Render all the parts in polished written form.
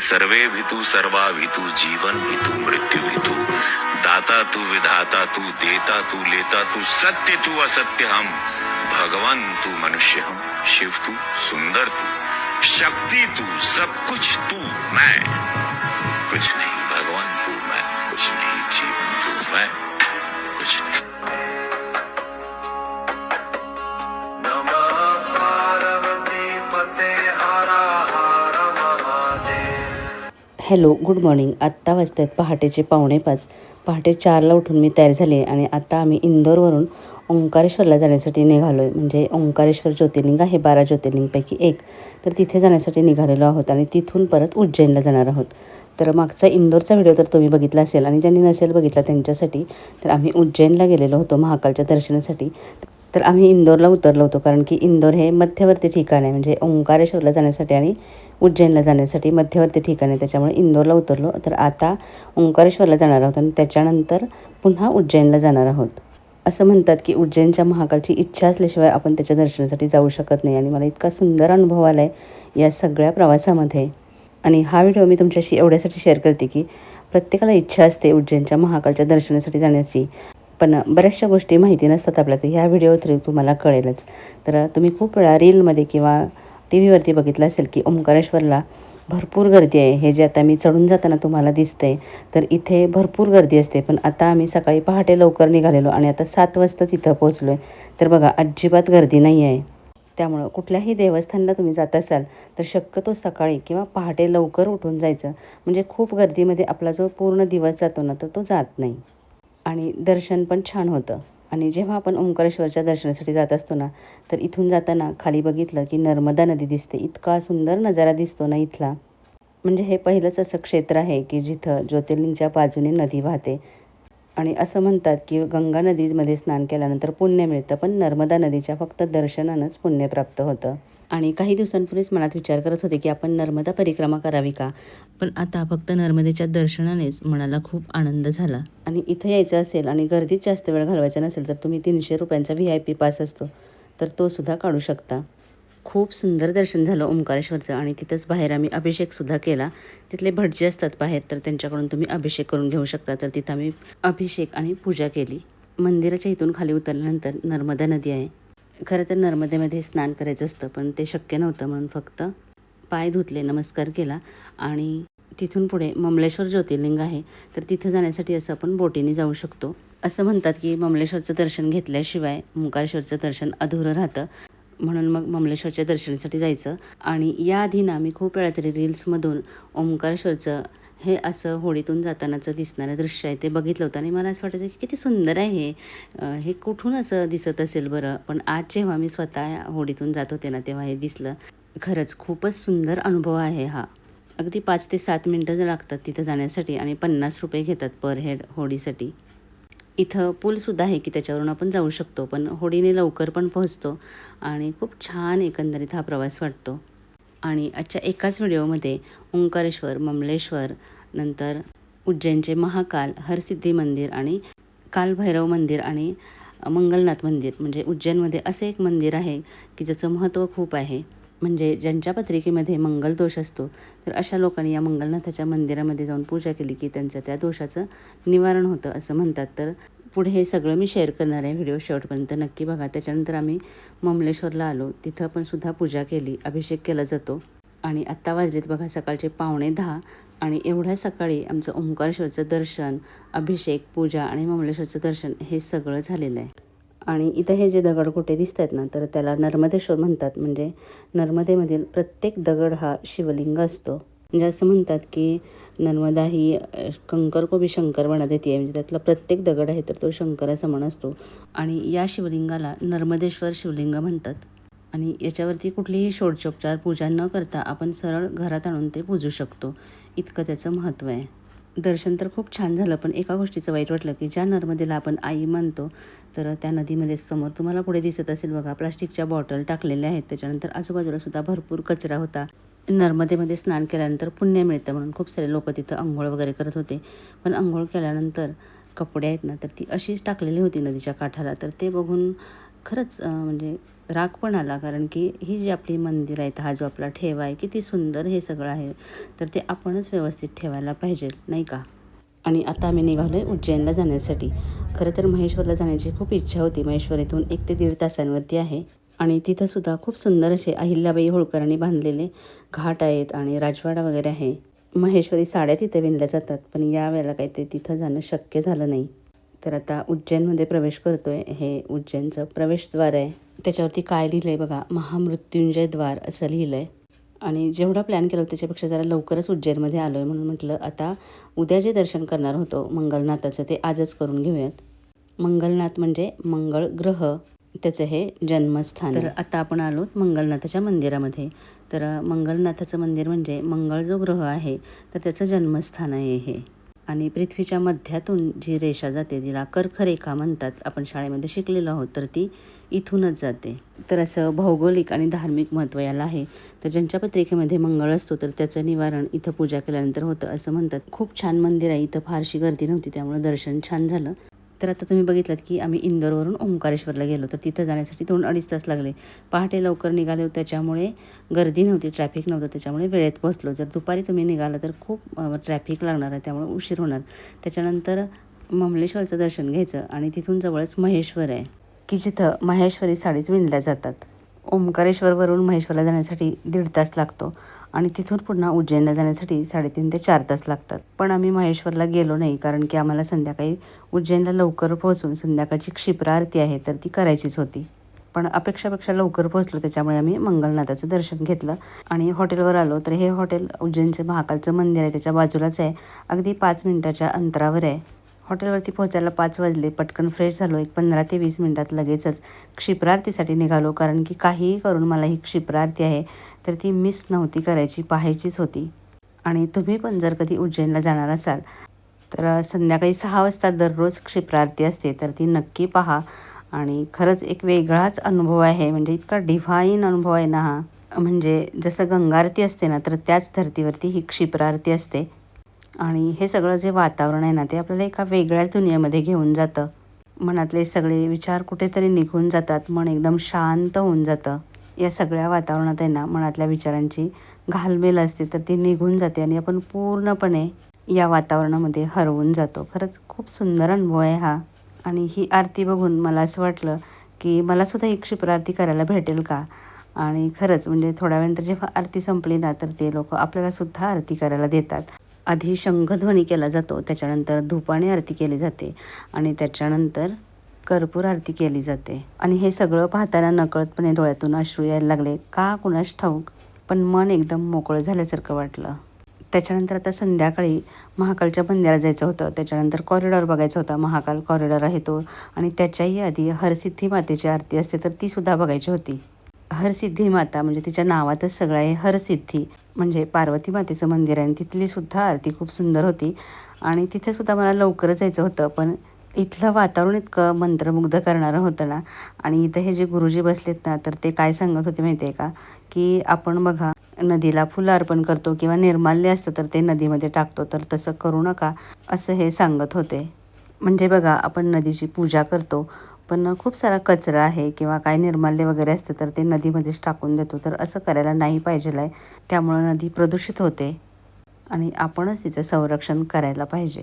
सर्वे भितु सर्वा भितु जीवन भितु मृत्यु भितु दाता तू विधाता तू देता तू लेता तू सत्य तू असत्य हम भगवान तू मनुष्य हम शिव तू सुंदर तू शक्ति तू सब कुछ तू मैं कुछ नहीं भगवान तू मैं कुछ नहीं जीवन तू मैं कुछ नहीं। Hello, good morning. आत्ता वाजतात पहाटेचे 4:45. पहाटे 4ला उठून मी तयार झाले आणि आता आम्ही इंदोरवरून ओंकारेश्वरला जाण्यासाठी निघालो आहे. म्हणजे ओंकारेश्वर ज्योतिर्लिंग आहे 12 ज्योतिर्लिंगपैकी एक. तर तिथे जाण्यासाठी निघालेलो आहोत आणि तिथून परत उज्जैनला जाणार आहोत. तर मागचा इंदोरचा व्हिडिओ तर तुम्ही बघितला असेल आणि ज्यांनी नसेल बघितला त्यांच्यासाठी तर आम्ही उज्जैनला गेलेलो होतो महाकालच्या दर्शनासाठी. तर आम्ही इंदोरला उतरलो होतो कारण की इंदोर हे मध्यवर्ती ठिकाण आहे. म्हणजे ओंकारेश्वरला जाण्यासाठी आणि उज्जैनला जाण्यासाठी मध्यवर्ती ठिकाण आहे. त्याच्यामुळे इंदोरला उतरलो. तर आता ओंकारेश्वरला जाणार आहोत आणि त्याच्यानंतर पुन्हा उज्जैनला जाणार आहोत. असं म्हणतात की उज्जैनच्या महाकालची इच्छा असल्याशिवाय आपण त्याच्या दर्शनासाठी जाऊ शकत नाही. आणि मला इतका सुंदर अनुभव आला आहे या सगळ्या प्रवासामध्ये. आणि हा व्हिडिओ मी तुमच्याशी एवढ्यासाठी शेअर करते की प्रत्येकाला इच्छा असते उज्जैनच्या महाकालच्या दर्शनासाठी जाण्याची, पण बऱ्याचशा गोष्टी माहिती नसतात आपल्या. तर ह्या व्हिडिओ थ्रू तुम्हाला कळेलच. तर तुम्ही खूप वेळा रीलमध्ये किंवा टी व्हीवरती बघितलं असेल की ओंकारेश्वरला भरपूर गर्दी आहे. हे जे आता मी चढून जाताना तुम्हाला दिसते तर इथे भरपूर गर्दी असते. पण आता आम्ही सकाळी पहाटे लवकर निघालेलो आणि आता 7 वाजताच इथं पोहोचलो आहे. तर बघा अजिबात गर्दी नाही आहे. त्यामुळं कुठल्याही देवस्थानला तुम्ही जात असाल तर शक्यतो सकाळी किंवा पहाटे लवकर उठून जायचं. म्हणजे खूप गर्दीमध्ये आपला जो पूर्ण दिवस जातो ना तर तो जात नाही आणि दर्शन पण छान होतं. आणि जेव्हा आपण ओंकारेश्वरच्या दर्शनासाठी जात असतो ना तर इथून जाताना खाली बघितलं की नर्मदा नदी दिसते. इतका सुंदर नजारा दिसतो ना इथला. म्हणजे हे पहिलंच असं क्षेत्र आहे की जिथं ज्योतिर्लिंगच्या बाजूने नदी वाहते. आणि असं म्हणतात की गंगा नदीमध्ये स्नान केल्यानंतर पुण्य मिळतं, पण नर्मदा नदीच्या फक्त दर्शनानंच पुण्य प्राप्त होतं. आणि काही दिवसांपूर्वीच मनात विचार करत होते की आपण नर्मदा परिक्रमा करावी का, पण आता फक्त नर्मदेच्या दर्शनानेच मनाला खूप आनंद झाला. आणि इथं यायचं असेल आणि गर्दीत जास्त वेळ घालवायचा नसेल तर तुम्ही 300 रुपयांचा VIP पास असतो तर तो सुद्धा काढू शकता. खूप सुंदर दर्शन झालं ओंकारेश्वरचं. आणि तिथंच बाहेर आम्ही अभिषेकसुद्धा केला. तिथले भटजी असतात बाहेर तर त्यांच्याकडून तुम्ही अभिषेक करून घेऊ शकता. तर तिथं आम्ही अभिषेक आणि पूजा केली. मंदिराच्या इथून खाली उतरल्यानंतर नर्मदा नदी आहे. खरं तर नर्मदेमध्ये स्नान करायचं असतं पण ते शक्य नव्हतं म्हणून फक्त पाय धुतले, नमस्कार केला. आणि तिथून पुढे ममलेश्वर ज्योतिर्लिंग आहे तर तिथं जाण्यासाठी असं आपण बोटीने जाऊ शकतो. असं म्हणतात की ममलेश्वरचं दर्शन घेतल्याशिवाय ओंकारेश्वरचं दर्शन अधुरं राहतं, म्हणून मग ममलेश्वरच्या दर्शनासाठी जायचं. आणि याआधी ना मी खूप वेळा तरी रील्समधून ओंकारेश्वरचं हे असं होडीतून जातानाचं दिसणारं दृश्य आहे ते बघितलं होतं आणि मला असं वाटायचं की किती सुंदर आहे हे कुठून असं दिसत असेल बरं. पण आज जेव्हा मी स्वतः होडीतून जात होते ना तेव्हा हे दिसलं. खरंच खूपच सुंदर अनुभव आहे हा. अगदी 5 ते 7 मिनटं लागतात तिथं जाण्यासाठी आणि 50 रुपये घेतात पर हेड होडीसाठी. इथं पूलसुद्धा आहे की त्याच्यावरून आपण जाऊ शकतो, पण होडीने लवकर पण पोहोचतो आणि खूप छान एकंदरीत हा प्रवास वाटतो. आणि आजच्या एकाच व्हिडिओमध्ये ओंकारेश्वर, ममलेश्वर, नंतर उज्जैनचे महाकाल, हरसिद्धी मंदिर आणि कालभैरव मंदिर आणि मंगलनाथ मंदिर, म्हणजे उज्जैनमध्ये असे एक मंदिर आहे की ज्याचं महत्त्व खूप आहे. म्हणजे ज्यांच्या पत्रिकेमध्ये मंगलदोष असतो तर अशा लोकांनी या मंगलनाथाच्या मंदिरामध्ये जाऊन पूजा केली की त्यांचं त्या दोषाचं निवारण होतं असं म्हणतात. तर पुढे हे सगळं मी शेअर करणार आहे, व्हिडिओ शेवटपर्यंत नक्की बघा. त्याच्यानंतर आम्ही ममलेश्वरला आलो. तिथं पण सुद्धा पूजा केली, अभिषेक केला जातो. आणि आत्ता वाजलेत बघा सकाळचे 9:45 आणि एवढ्या सकाळी आमचं ओंकारेश्वरचं दर्शन, अभिषेक, पूजा आणि ममलेश्वरचं दर्शन हे सगळं झालेलं आहे. आणि इथं हे जे दगडगोटे दिसत आहेत ना तर त्याला नर्मदेश्वर म्हणतात. म्हणजे नर्मदेमधील प्रत्येक दगड हा शिवलिंग असतो. म्हणजे असं म्हणतात की नर्मदा ही कंकर को भी शंकर बना देती आहे. म्हणजे त्यातला प्रत्येक दगड आहे तर तो शंकराचा म्हण असतो. आणि या शिवलिंगाला नर्मदेश्वर शिवलिंग म्हणतात. आणि याच्यावरती कुठलीही षोडशोपचार पूजा न करता आपण सरळ घरात आणून ते पूजू शकतो, इतकं त्याचं महत्त्व आहे. दर्शन तर खूप छान झालं, पण एका गोष्टीचं वाईट वाटलं की ज्या नर्मदेला आपण आई मानतो तर त्या नदीमध्ये समोर तुम्हाला पुढे दिसत असेल बघा प्लास्टिकच्या बॉटल टाकलेल्या आहेत. त्याच्यानंतर आजूबाजूला सुद्धा भरपूर कचरा होता. नर्मदेमध्ये स्नान केल्यानंतर पुण्य मिळतं म्हणून खूप सारे लोक तिथं अंघोळ वगैरे करत होते. पण अंघोळ केल्यानंतर कपडे आहेत ना तर ती अशीच टाकलेली होती नदीच्या काठाला. तर ते बघून खरंच म्हणजे राग पण आला, कारण की ही जी आपली मंदिर आहेत, हा जो आपला ठेवा आहे, किती सुंदर हे सगळं आहे, तर ते आपणच व्यवस्थित ठेवायला पाहिजे नाही का. आणि आता आम्ही निघालो आहे उज्जैनला जाण्यासाठी. खरं तर महेश्वरला जाण्याची खूप इच्छा होती. महेश्वर इथून 1 ते 1.5 तासांवरती आहे आणि तिथंसुद्धा खूप सुंदर असे अहिल्याबाई होळकरांनी बांधलेले घाट आहेत आणि राजवाडा वगैरे आहे. महेश्वरी साड्या तिथे विणल्या जातात, पण यावेळेला काही ते तिथं जाणं शक्य झालं नाही. तर आता उज्जैनमध्ये प्रवेश करतोय. हे उज्जैनचं प्रवेशद्वार आहे. त्याच्यावरती काय लिहिलं आहे बघा, महामृत्युंजय द्वार असं लिहिलं आहे. आणि जेवढा प्लॅन केला होता त्याच्यापेक्षा जरा लवकरच उज्जैनमध्ये आलो आहे, म्हणून म्हटलं आता उद्या जे दर्शन करणार होतो मंगलनाथाचं ते आजच करून घेऊयात. मंगलनाथ म्हणजे मंगळ ग्रह, त्याचं हे जन्मस्थान. तर आता आपण आलोत मंगलनाथाच्या मंदिरामध्ये. तर मंगलनाथाचं मंदिर म्हणजे मंगळ जो ग्रह आहे तर त्याचं जन्मस्थान आहे हे. आणि पृथ्वीच्या मध्यातून जी रेषा जाते तिला कर्करेखा म्हणतात. आपण शाळेमध्ये शिकलेलो आहोत, तर ती इथूनच जाते. तर असं भौगोलिक आणि धार्मिक महत्त्व याला आहे. तर ज्यांच्या पत्रिकेमध्ये मंगळ असतो तर त्याचं निवारण इथं पूजा केल्यानंतर होतं असं म्हणतात. खूप छान मंदिर आहे. इथं फारशी गर्दी नव्हती, त्यामुळे दर्शन छान झालं. तर आता तुम्ही बघितलात की आम्ही इंदोरवरून ओंकारेश्वरला गेलो, तर तिथं जाण्यासाठी 2-2.5 तास लागले. पहाटे लवकर निघाले त्याच्यामुळे गर्दी नव्हती, ट्रॅफिक नव्हतं, त्याच्यामुळे वेळेत पोहोचलो. जर दुपारी तुम्ही निघाला तर खूप ट्रॅफिक लागणार आहे, त्यामुळे उशीर होणार. त्याच्यानंतर ममलेश्वरचं दर्शन घ्यायचं आणि तिथून जवळच महेश्वर आहे की जिथं माहेश्वरी साडीच विणल्या जातात. ओंकारेश्वरवरून महेश्वरला जाण्यासाठी 1.5 तास लागतो आणि तिथून पुन्हा उज्जैनला जाण्यासाठी 3.5 ते 4 तास लागतात. पण आम्ही महेश्वरला गेलो नाही, कारण की आम्हाला संध्याकाळी उज्जैनला लवकर पोहोचून संध्याकाळची क्षिप्रा आरती आहे तर ती करायचीच होती. पण अपेक्षापेक्षा लवकर पोहोचलो, त्याच्यामुळे आम्ही मंगलनाथाचं दर्शन घेतलं आणि हॉटेलवर आलो. तर हे हॉटेल उज्जैनचं महाकालचं मंदिर आहे त्याच्या बाजूलाच आहे, अगदी 5 मिनिटाच्या अंतरावर आहे. हॉटेलवरती पोहोचायला 5 वाजले. पटकन फ्रेश झालो. एक 15 ते 20 मिनिटात लगेचच क्षिप्रा आरतीसाठी निघालो, कारण की काहीही करून मला ही क्षिप्रा आरती आहे तर ती मिस नव्हती करायची, पाहायचीच होती. आणि तुम्ही पण जर कधी उज्जैनला जाणार असाल तर संध्याकाळी 6 वाजता दररोज क्षिप्रा आरती असते, तर ती नक्की पहा. आणि खरंच एक वेगळाच अनुभव आहे, म्हणजे इतका डिव्हाइन अनुभव आहे ना हा. म्हणजे जसं गंगा आरती असते ना, तर त्याच धर्तीवरती ही क्षिप्रा आरती असते. आणि हे सगळं जे वातावरण आहे ना, ते आपल्याला एका वेगळ्याच दुनियेमध्ये घेऊन जातं. मनातले सगळे विचार कुठेतरी निघून जातात, मन एकदम शांत होऊन जातं. या सगळ्या वातावरणात आहे ना, मनातल्या विचारांची घालमेल असते तर ती निघून जाते आणि आपण पूर्णपणे या वातावरणामध्ये हरवून जातो. खरंच खूप सुंदर अनुभव आहे हा. आणि ही आरती बघून मला असं वाटलं की मलासुद्धा ही क्षिप्रा आरती करायला भेटेल का. आणि खरंच म्हणजे थोड्या वेळानंतर जेव्हा आरती संपली ना, तर ते लोक आपल्यालासुद्धा आरती करायला देतात. आधी शंखध्वनी केला जातो, त्याच्यानंतर धूपाने आरती केली जाते आणि त्याच्यानंतर कर्पूर आरती केली जाते. आणि हे सगळं पाहताना नकळतपणे डोळ्यातून अश्रू यायला लागले, का कुणास ठाऊक, पण मन एकदम मोकळं झाल्यासारखं वाटलं. त्याच्यानंतर आता संध्याकाळी महाकालच्या मंदिरात जायचं होतं. त्याच्यानंतर कॉरिडॉर बघायचा होता. महाकाल कॉरिडॉर आहे तो. आणि त्याच्याही आधी हरसिद्धी मातेची आरती असते तर ती सुद्धा बघायची होती. हरसिद्धी माता म्हणजे तिच्या नावातच सगळं आहे. हरसिद्धी म्हणजे पार्वती मातेचं मंदिर आहे आणि तिथली सुद्धा आरती खूप सुंदर होती. आणि तिथे सुद्धा मला लवकरच जायचं होतं, पण इथलं वातावरण इतकं मंत्रमुग्ध करणारं होतं ना. आणि इथं हे जे गुरुजी बसलेत ना, तर ते काय सांगत होते माहिती आहे का, की आपण बघा नदीला फुलं अर्पण करतो किंवा निर्माल्य असतं तर ते नदीमध्ये टाकतो, तर तसं करू नका असं हे सांगत होते. म्हणजे बघा आपण नदीची पूजा करतो, पण खूप सारा कचरा आहे किंवा काय निर्माल्य वगैरे असतं तर ते नदीमध्येच टाकून देतो, तर असं करायला नाही पाहिजेल आहे. त्यामुळं नदी प्रदूषित होते आणि आपणच तिचं संरक्षण करायला पाहिजे.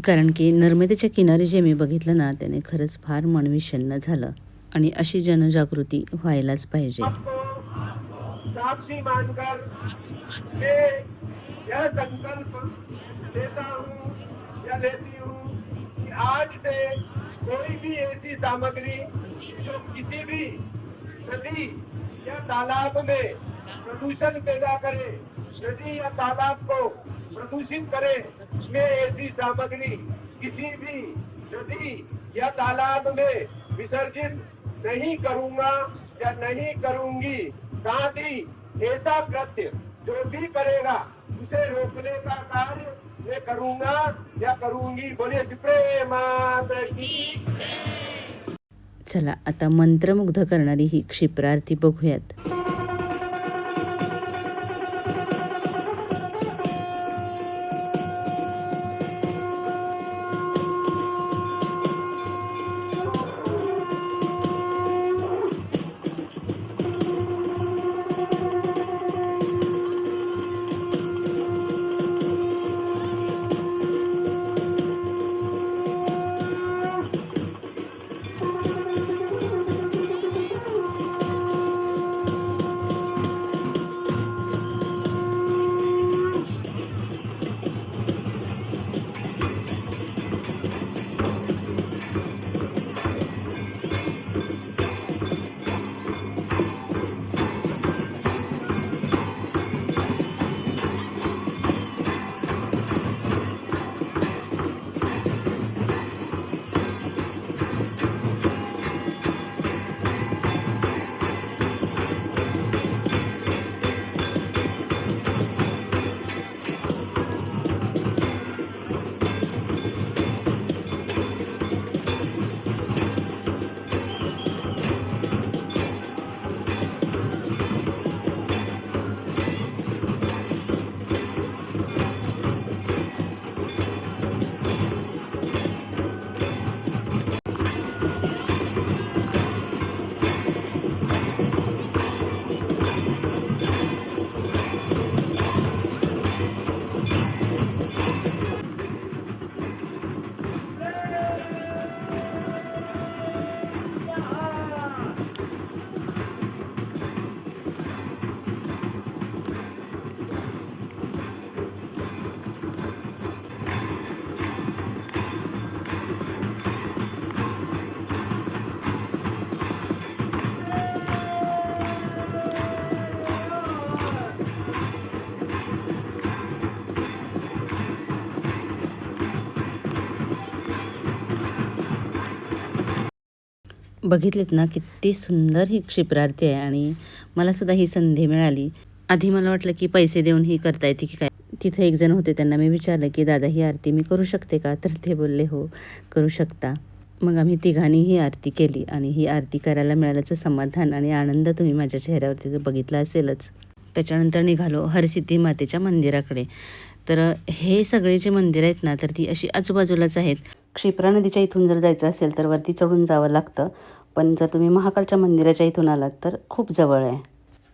कारण की नर्मदेच्या किनारी जे मी बघितलं ना, त्याने खरंच फार मन विषण्ण झालं आणि अशी जनजागृती व्हायलाच पाहिजे. साक्षी मानकर मैं यह संकल्प लेता हूँ या लेती हूँ कि आज से कोई भी ऐसी सामग्री जो किसी भी नदी या तालाब में प्रदूषण पैदा करे, नदी या तालाब को प्रदूषित करे, मैं ऐसी सामग्री किसी भी नदी या तालाब में विसर्जित नहीं करूँगा या नहीं करूँगी। साथ ही ऐसा कृत्य जो भी करेगा उसे रोकने का कार्य मैं करूँगा या करूँगी। बोलिए प्रेम माता की। चला आता मंत्रमुग्ध करणारी ही क्षिप्रा आरती बघूयात. बघितलेत ना किती सुंदर ही क्षिप्रारती आहे आणि मला सुद्धा ही संधी मिळाली. आधी मला वाटलं की पैसे देऊन ही करता येते की काय. तिथे एक जण होते, त्यांना मी विचारलं की दादा ही आरती मी करू शकते का? तर ते बोलले हो करू शकता. मग आम्ही तिघांनी ही आरती केली आणि ही आरती करायला मिळाल्याचं समाधान आणि आनंद तुम्ही माझ्या चेहऱ्यावरती बघितला असेलच. त्याच्यानंतर निघालो हरसिद्धी मातेच्या मंदिराकडे. तर हे सगळे जे मंदिर आहेत ना तर ती अशी आजूबाजूलाच आहेत. क्षिप्रा नदीच्या इथून जर जायचं असेल तर वरती चढून जावं लागतं, पण जर तुम्ही महाकालच्या मंदिराच्या इथून आलात तर खूप जवळ आहे.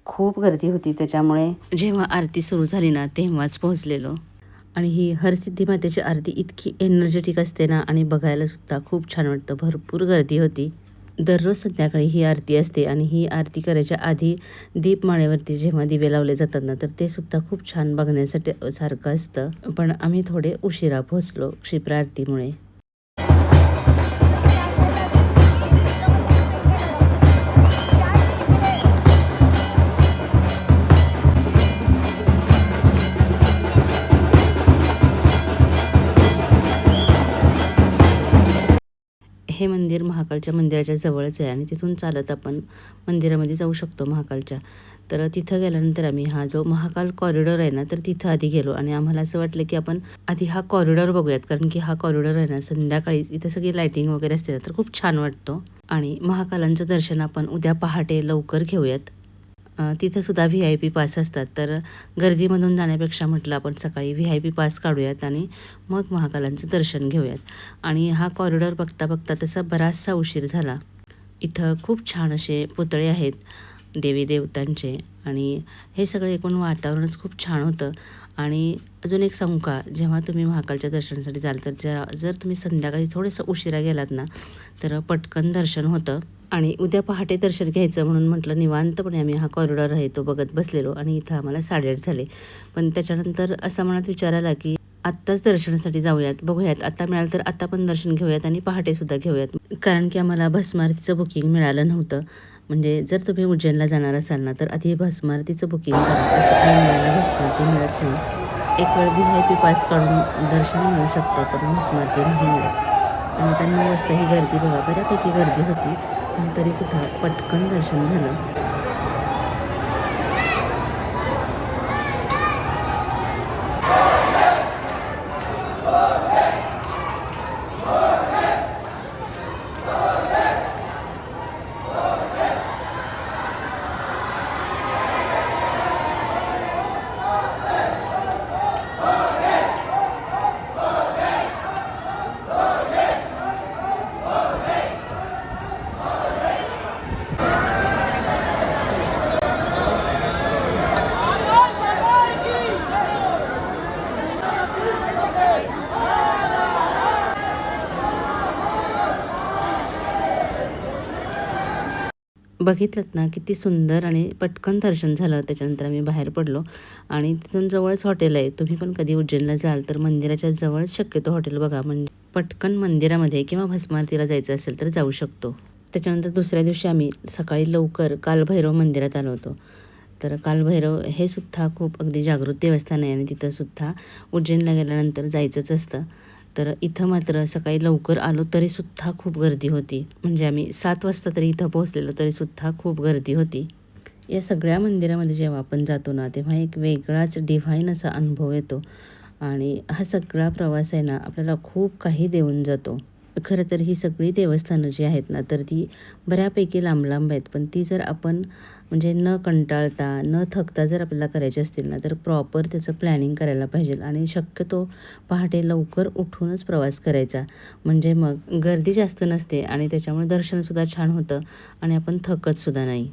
खूप गर्दी होती, त्याच्यामुळे जेव्हा आरती सुरू झाली ना तेव्हाच पोहोचलेलो. आणि ही हरसिद्धी मातेची आरती इतकी एनर्जेटिक असते ना आणि बघायला सुद्धा खूप छान वाटतं. भरपूर गर्दी होती. दररोज संध्याकाळी ही आरती असते आणि ही आरती करायच्या आधी दीपमाळेवरती जेव्हा दिवे लावले जातात ना तर ते सुद्धा खूप छान बघण्यासाठी सारखं असतं. पण आम्ही थोडे उशिरा पोहोचलो क्षिप्रा आरतीमुळे. हे मंदिर महाकालच्या मंदिराच्या जवळच आहे आणि तिथून चालत आपण मंदिरामध्ये जाऊ शकतो महाकालच्या. तर तिथं गेल्यानंतर आम्ही हा जो महाकाल कॉरिडॉर आहे ना तर तिथं आधी गेलो आणि आम्हाला असं वाटलं की आपण आधी हा कॉरिडॉर बघूयात, कारण की हा कॉरिडॉर आहे ना संध्याकाळी इथं सगळी लायटिंग वगैरे असते ना तर खूप छान वाटतो. आणि महाकालांचं दर्शन आपण उद्या पहाटे लवकर घेऊयात. तिथं सुद्धा VIP पास असतात, तर गर्दीमधून जाण्यापेक्षा म्हटलं आपण सकाळी VIP पास काढूयात आणि मग महाकालांचं दर्शन घेऊयात. आणि हा कॉरिडॉर बघता बघता तसा बराचसा उशीर झाला. इथं खूप छान असे पुतळे आहेत देवी देवतांचे आणि हे सगळं एकूण वातावरणच खूप छान होतं. आणि अजून एक सांगू का, जेव्हा तुम्ही महाकालच्या दर्शनासाठी जाल तर जर तुम्ही संध्याकाळी थोडंसं उशिरा गेलात ना तर पटकन दर्शन होतं. आणि उद्या पहाटे दर्शन घ्यायचं म्हणून म्हटलं निवांतपणे आम्ही हा कॉरिडॉर आहे तो बघत बसलेलो आणि इथं आम्हाला 8:30 झाले. पण त्याच्यानंतर असा मनात विचार आला की आत्ताच दर्शनासाठी जाऊयात, बघूयात आता मिळालं तर आता पण दर्शन घेऊयात आणि पहाटेसुद्धा घेऊयात. कारण की आम्हाला भस्मारतीचं बुकिंग मिळालं नव्हतं. म्हणजे जर तुम्ही उज्जैनला जाणार असाल ना तर आधी भस्मारतीचं बुकिंग करा, असं ऐन वेळेला भस्मारती मिळत नाही. एक वेळ VIP पास काढून दर्शन मिळू शकतं पण भस्मारती नाही मिळत. आणि आता 9 वाजता ही गर्दी बघा, बऱ्यापैकी गर्दी होती पण तरीसुद्धा पटकन दर्शन झालं. बघितलंत ना किती सुंदर आणि पटकन दर्शन झालं. त्याच्यानंतर आम्ही बाहेर पडलो आणि तिथून जवळच हॉटेल आहे. तुम्ही पण कधी उज्जैनला जाल तर मंदिराच्या जवळच शक्यतो हॉटेल बघा, म्हणजे पटकन मंदिरामध्ये किंवा भस्मारतीला जायचं असेल तर जाऊ शकतो. त्याच्यानंतर दुसऱ्या दिवशी आम्ही सकाळी लवकर कालभैरव मंदिरात आलो होतो. तर कालभैरव हे सुद्धा खूप अगदी जागृत देवस्थान आहे आणि तिथं सुद्धा उज्जैनला गेल्यानंतर जायचंच असतं. तर इथं मात्र सकाळी लवकर आलो तरीसुद्धा खूप गर्दी होती. म्हणजे आम्ही 7 वाजता तरी इथं पोहोचलेलो तरीसुद्धा खूप गर्दी होती. या सगळ्या मंदिरामध्ये जेव्हा आपण जातो ना तेव्हा एक वेगळाच डिव्हाइन असा अनुभव येतो आणि हा सगळा प्रवास आहे ना आपल्याला खूप काही देऊन जातो. खरं तर ही सगळी देवस्थानं जी आहेत ना तर ती बऱ्यापैकी लांब लांब आहेत, पण ती जर आपण म्हणजे न कंटाळता न थकता जर आपल्याला करायची असतील ना तर प्रॉपर त्याचं प्लॅनिंग करायला पाहिजे आणि शक्यतो पहाटे लवकर उठूनच प्रवास करायचा. म्हणजे मग गर्दी जास्त नसते आणि त्याच्यामुळे दर्शनसुद्धा छान होतं आणि आपण थकतसुद्धा नाही.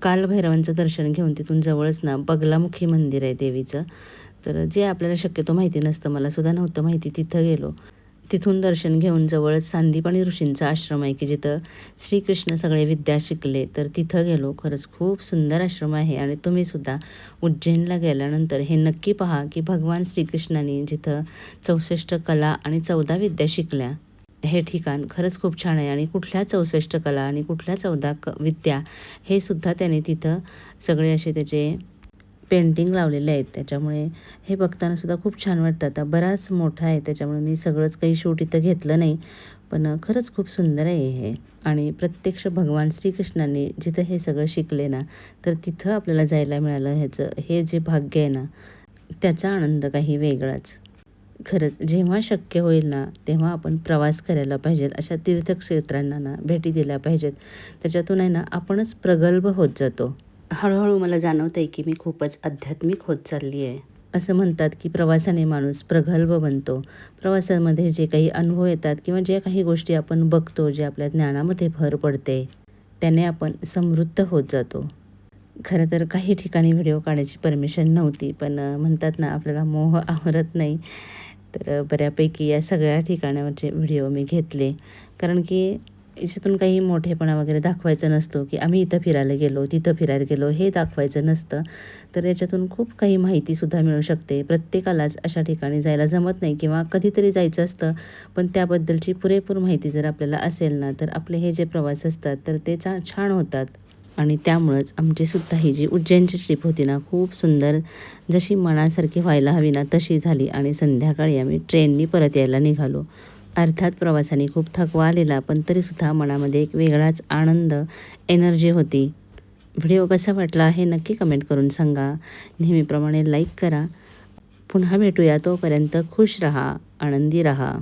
कालभैरवांचं दर्शन घेऊन तिथून जवळच ना बगलामुखी मंदिर आहे देवीचं, तर जे आपल्याला शक्यतो माहिती नसतं, मला सुद्धा नव्हतं माहिती. तिथं गेलो, तिथून दर्शन घेऊन जवळच सांदीपणी ऋषींचा आश्रम आहे की जिथं श्रीकृष्ण सगळे विद्या शिकले, तर तिथं गेलो. खरंच खूप सुंदर आश्रम आहे आणि तुम्हीसुद्धा उज्जैनला गेल्यानंतर हे नक्की पहा की भगवान श्रीकृष्णाने जिथं 64 कला आणि 14 विद्या शिकल्या, हे ठिकाण खरंच खूप छान आहे. आणि कुठल्या 64 कला आणि कुठल्या 14 विद्या हे सुद्धा त्याने तिथं सगळे असे त्याचे पेंटिंग लावलेले आहेत. त्याच्यामुळे हे बघताना सुद्धा खूप छान वाटतं. आता बराच मोठा आहे त्याच्यामुळे मी सगळंच काही शूट इथं घेतलं नाही, पण खरंच खूप सुंदर आहे हे. आणि प्रत्यक्ष भगवान श्रीकृष्णांनी जिथं हे सगळं शिकले ना, तर तिथं आपल्याला जायला मिळालं, ह्याचं हे जे भाग्य आहे ना, त्याचा आनंद काही वेगळाच. खरंच जेव्हा शक्य होईल ना, तेव्हा आपण प्रवास करायला पाहिजेल. अशा तीर्थक्षेत्रांना ना भेटी दिल्या पाहिजेत. त्याच्यातून आहे ना आपणच प्रगल्भ होत जातो. हळूहळू मला जाणवतं आहे की मी खूपच आध्यात्मिक होत चालली आहे. असं म्हणतात की प्रवासाने माणूस प्रगल्भ बनतो. प्रवासामध्ये जे काही अनुभव येतात किंवा ज्या काही गोष्टी आपण बघतो, जे आपल्या ज्ञानामध्ये भर पडते, त्याने आपण समृद्ध होत जातो. खरं तर काही ठिकाणी व्हिडिओ काढायची परमिशन नव्हती, पण म्हणतात ना आपल्याला मोह आवरत नाही. तर बऱ्यापैकी या सगळ्या ठिकाणावरचे व्हिडिओ मी घेतले. कारण की याच्यातून काही मोठेपणा वगैरे दाखवायचा नसतो, की आम्ही इथं फिरायला गेलो, तिथं फिरायला गेलो, हे दाखवायचं नसतं. तर याच्यातून खूप काही माहितीसुद्धा मिळू शकते. प्रत्येकालाच अशा ठिकाणी जायला जमत नाही किंवा कधीतरी जायचं असतं, पण त्याबद्दलची पुरेपूर माहिती जर आपल्याला असेल ना, तर आपले हे जे प्रवास असतात तर ते छान होतात. आणि त्यामुळंच आमचीसुद्धा ही जी उज्जैनची ट्रिप होती ना, खूप सुंदर, जशी मनासारखी व्हायला हवी ना तशी झाली. आणि संध्याकाळी आम्ही ट्रेननी परत यायला निघालो. अर्थात प्रवासाने खूप थकवा आलेला, पण तरीसुद्धा मनामध्ये एक वेगळाच आनंद, एनर्जी होती. व्हिडिओ कसा वाटला हे नक्की कमेंट करून सांगा. नेहमीप्रमाणे लाईक करा. पुन्हा भेटूया. तोपर्यंत खुश रहा, आनंदी रहा.